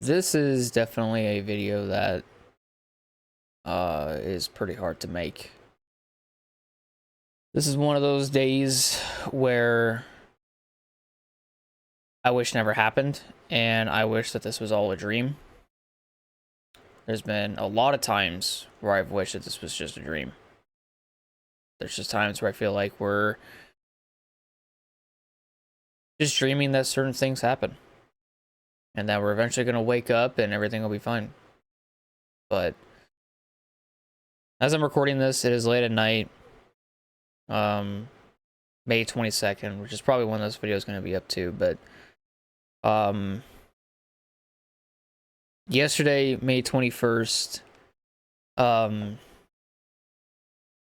This is definitely a video that is pretty hard to make. This is one of those days where I wish never happened, and I wish that this was all a dream. There's been a lot of times where I've wished that this was just a dream. There's just times where I feel like we're just dreaming that certain things happen, and that we're eventually going to wake up and everything will be fine. But as I'm recording this, it is late at night, May 22nd, which is probably when this video is going to be up to, but yesterday, May 21st,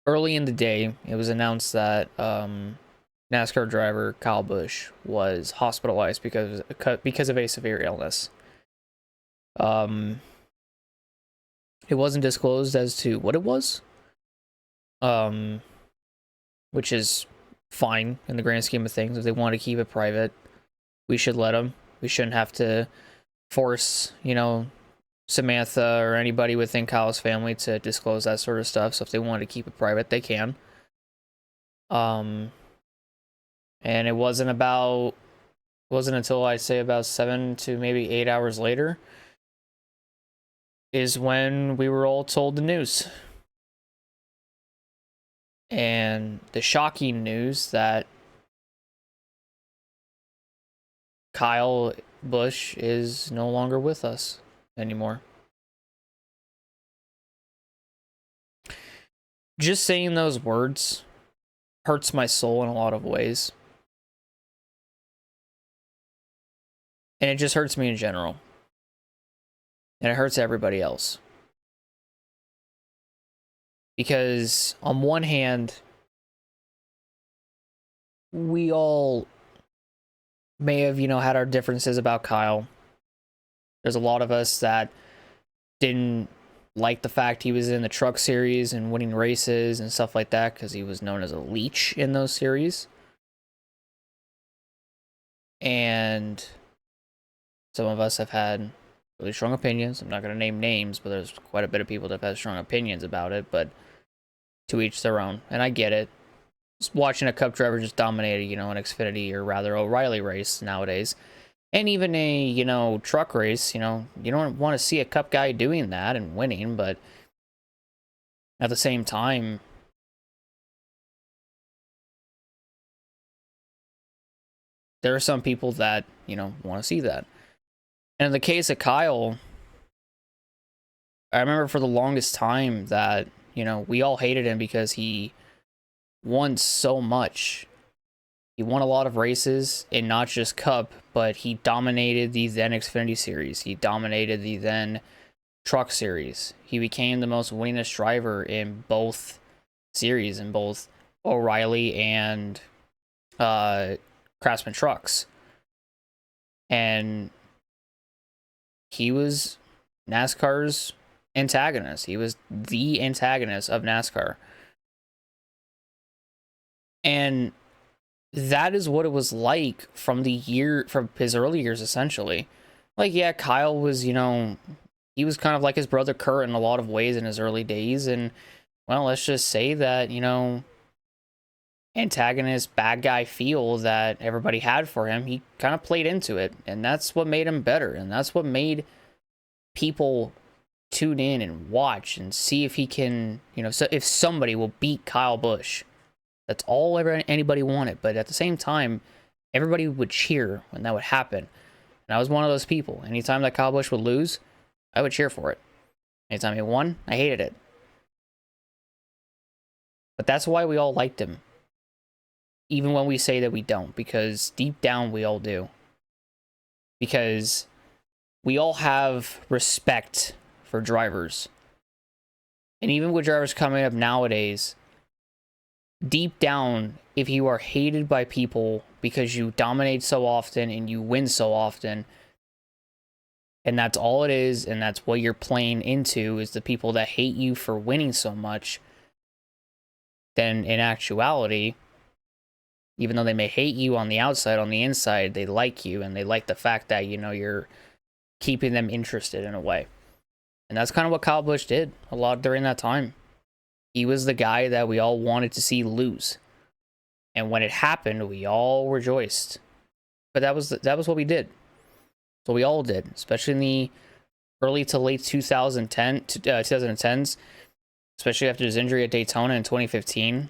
early in the day, it was announced that NASCAR driver Kyle Busch was hospitalized because of a severe illness. It wasn't disclosed as to what it was, which is fine in the grand scheme of things. If they want to keep it private, we should let them. We shouldn't have to force, Samantha or anybody within Kyle's family to disclose that sort of stuff. So if they want to keep it private, they can. And it wasn't until I'd say about 7 to maybe 8 hours later is when we were all told the news. And the shocking news that Kyle Busch is no longer with us anymore. Just saying those words hurts my soul in a lot of ways. And it just hurts me in general. And it hurts everybody else. Because on one hand, we all may have, had our differences about Kyle. There's a lot of us that didn't like the fact he was in the truck series and winning races and stuff like that because he was known as a leech in those series. And some of us have had really strong opinions. I'm not going to name names, but there's quite a bit of people that have had strong opinions about it, but to each their own. And I get it. Just watching a Cup driver just dominate, an Xfinity or rather O'Reilly race nowadays. And even a, truck race, you don't want to see a Cup guy doing that and winning, but at the same time, there are some people that, want to see that. And in the case of Kyle, I remember for the longest time that, we all hated him because he won so much. He won a lot of races, and not just Cup, but he dominated the then Xfinity Series. He dominated the then Truck Series. He became the most winningest driver in both series, in both O'Reilly and Craftsman Trucks. And he was NASCAR's antagonist. He was the antagonist of NASCAR. And that is what it was like from his early years, essentially. Like, yeah, Kyle was, he was kind of like his brother Kurt in a lot of ways in his early days. And, well, let's just say that, antagonist, bad guy feel that everybody had for him, he kind of played into it. And that's what made him better. And that's what made people tune in and watch and see if he can, so if somebody will beat Kyle Busch. That's all anybody wanted. But at the same time, everybody would cheer when that would happen. And I was one of those people. Anytime that Kyle Busch would lose, I would cheer for it. Anytime he won, I hated it. But that's why we all liked him. Even when we say that we don't. Because deep down, we all do. Because we all have respect for drivers. And even with drivers coming up nowadays, deep down, if you are hated by people because you dominate so often and you win so often, and that's all it is, and that's what you're playing into, is the people that hate you for winning so much, then in actuality, even though they may hate you on the outside, on the inside, they like you, and they like the fact that, you're keeping them interested in a way. And that's kind of what Kyle Busch did a lot during that time. He was the guy that we all wanted to see lose. And when it happened, we all rejoiced. But that was what we did. What we all did, especially in the early to late 2010s, especially after his injury at Daytona in 2015.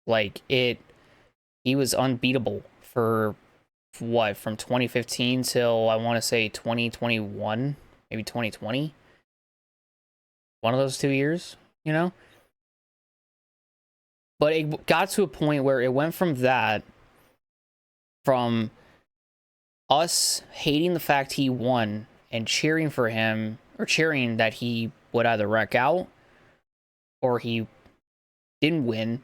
Like, he was unbeatable for what, from 2015 till I want to say 2021, maybe 2020. One of those 2 years, you know? But it got to a point where it went from that, from us hating the fact he won and cheering for him, or cheering that he would either wreck out or he didn't win,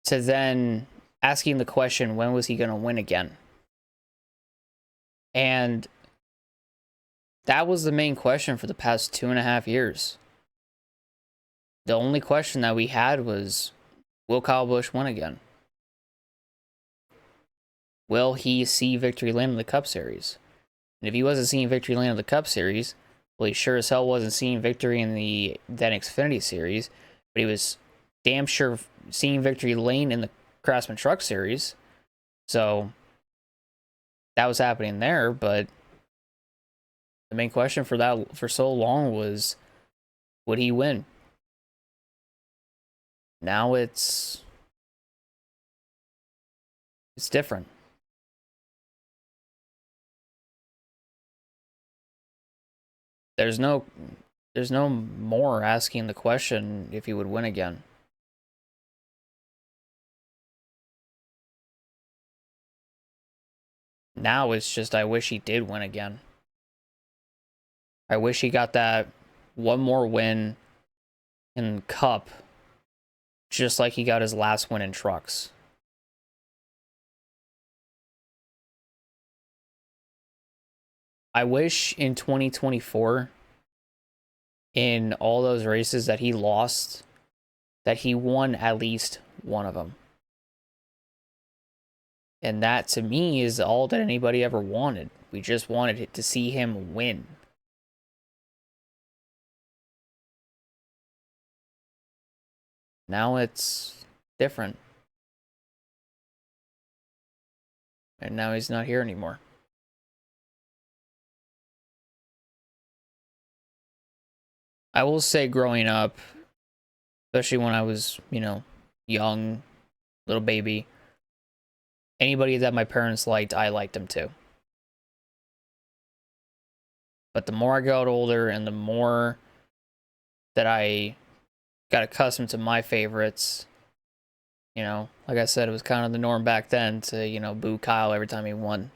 to then asking the question, when was he going to win again? And that was the main question for the past 2.5 years. The only question that we had was, will Kyle Busch win again? Will he see victory lane in the Cup Series? And if he wasn't seeing victory lane in the Cup Series, well, he sure as hell wasn't seeing victory in the then Xfinity Series, but he was damn sure seeing victory lane in the Craftsman Truck Series. So that was happening there, but the main question for so long was, would he win? Now it's different. There's no more asking the question if he would win again. Now it's just, I wish he did win again. I wish he got that one more win in Cup, just like he got his last win in trucks. I wish in 2024, in all those races that he lost, that he won at least one of them. And that, to me, is all that anybody ever wanted. We just wanted to see him win. Now it's different. And now he's not here anymore. I will say, growing up, especially when I was, young, little baby, anybody that my parents liked, I liked them too. But the more I got older and the more that I got accustomed to my favorites, like I said, it was kind of the norm back then to, boo Kyle every time he won.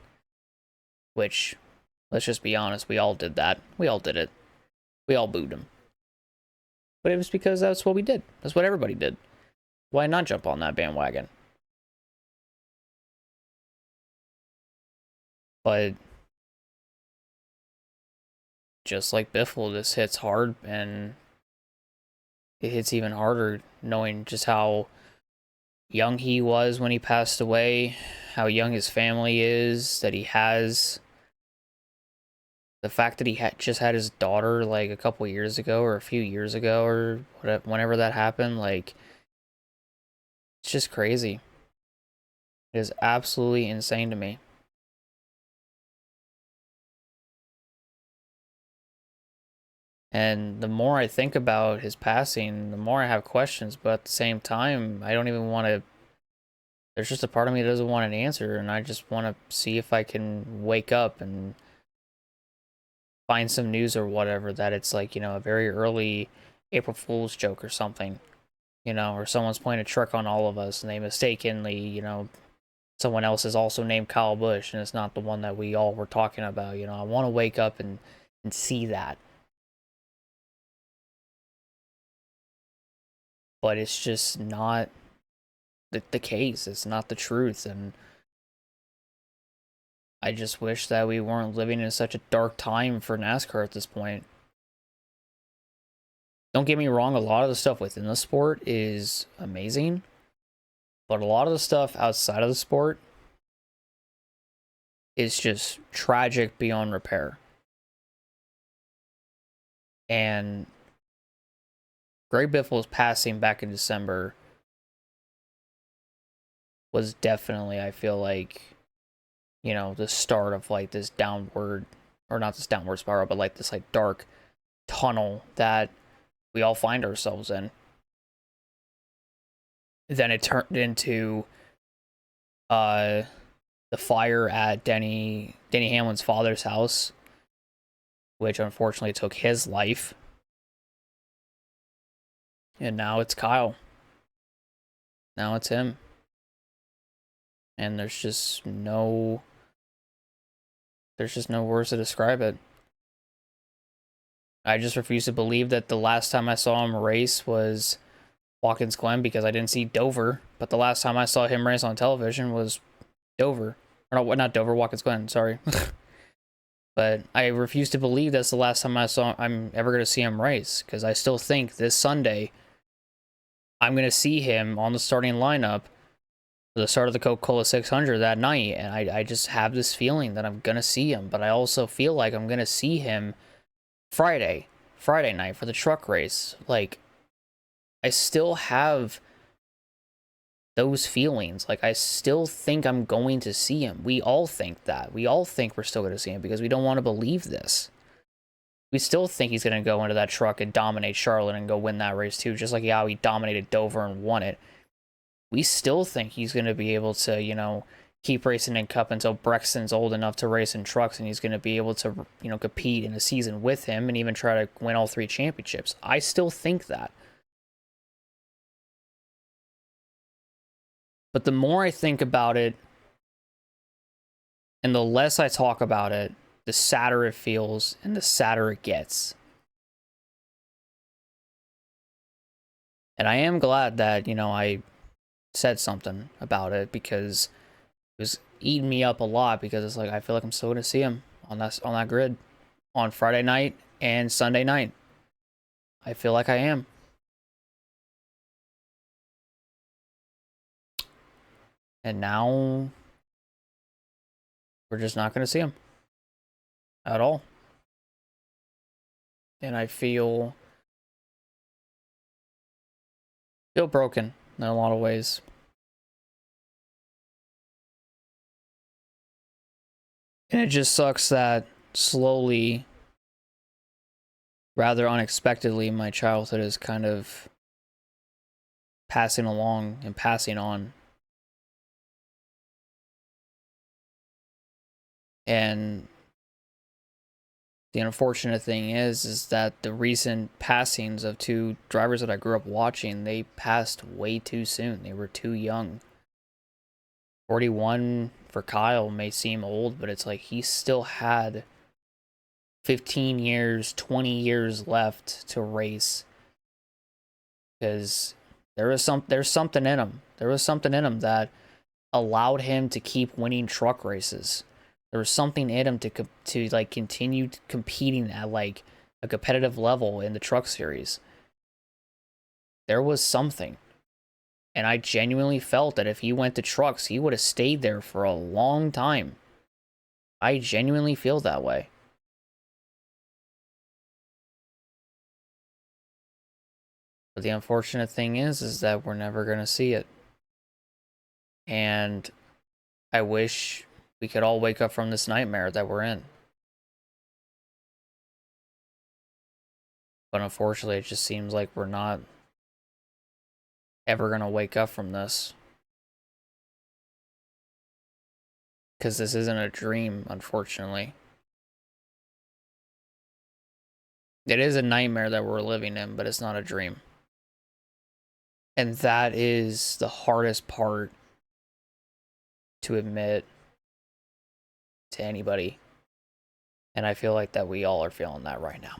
Which, let's just be honest, we all did that. We all did it. We all booed him. But it was because that's what we did. That's what everybody did. Why not jump on that bandwagon? But just like Biffle, this hits hard, and it hits even harder knowing just how young he was when he passed away, how young his family is, that he has. The fact that he just had his daughter like a couple years ago or a few years ago or whenever that happened, like, it's just crazy. It is absolutely insane to me. And the more I think about his passing, the more I have questions, but at the same time, I don't even want to. There's just a part of me that doesn't want an answer, and I just want to see if I can wake up and find some news or whatever that it's like, a very early April Fool's joke or something, or someone's playing a trick on all of us and they mistakenly, someone else is also named Kyle Busch and it's not the one that we all were talking about. I want to wake up and see that. But it's just not the case. It's not the truth. And I just wish that we weren't living in such a dark time for NASCAR at this point. Don't get me wrong, a lot of the stuff within the sport is amazing, but a lot of the stuff outside of the sport is just tragic beyond repair. And Greg Biffle's passing back in December was definitely, I feel like, you know, the start of like this downward, or not this downward spiral, but like this like dark tunnel that we all find ourselves in. Then it turned into the fire at Denny Hamlin's father's house, which unfortunately took his life. And now it's Kyle. Now it's him. And there's just no words to describe it. I just refuse to believe that the last time I saw him race was Watkins Glen, because I didn't see Dover, but the last time I saw him race on television was Dover. Or no, not Dover, Watkins Glen, sorry. But I refuse to believe that's the last time I'm ever going to see him race, because I still think this Sunday I'm going to see him on the starting lineup for the start of the Coca-Cola 600 that night, and I just have this feeling that I'm going to see him, but I also feel like I'm going to see him Friday night for the truck race. Like, I still have those feelings. Like, I still think I'm going to see him. We all think that. We all think we're still going to see him because we don't want to believe this. We still think he's going to go into that truck and dominate Charlotte and go win that race too, just like how he dominated Dover and won it. We still think he's going to be able to, you know, keep racing in Cup until Brexton's old enough to race in trucks, and he's going to be able to, you know, compete in a season with him and even try to win all 3 championships. I still think that. But the more I think about it, and the less I talk about it, the sadder it feels and the sadder it gets. And I am glad that, you know, I said something about it, because it was eating me up a lot, because it's like, I feel like I'm still going to see him on that grid on Friday night and Sunday night. I feel like I am. And now we're just not going to see him at all. And I feel broken in a lot of ways. And it just sucks that slowly, rather unexpectedly, my childhood is kind of passing along and passing on. And the unfortunate thing is that the recent passings of 2 drivers that I grew up watching, they passed way too soon. They were too young. 41 for Kyle may seem old, but it's like he still had 15 years, 20 years left to race. Because there's something in him. There was something in him that allowed him to keep winning truck races. There was something in him to like continue competing at like a competitive level in the truck series. There was something. And I genuinely felt that if he went to trucks, he would have stayed there for a long time. I genuinely feel that way. But the unfortunate thing is that we're never going to see it. And I wish we could all wake up from this nightmare that we're in. But unfortunately, it just seems like we're not ever going to wake up from this. Because this isn't a dream, unfortunately. It is a nightmare that we're living in, but it's not a dream. And that is the hardest part to admit to anybody. And I feel like that we all are feeling that right now.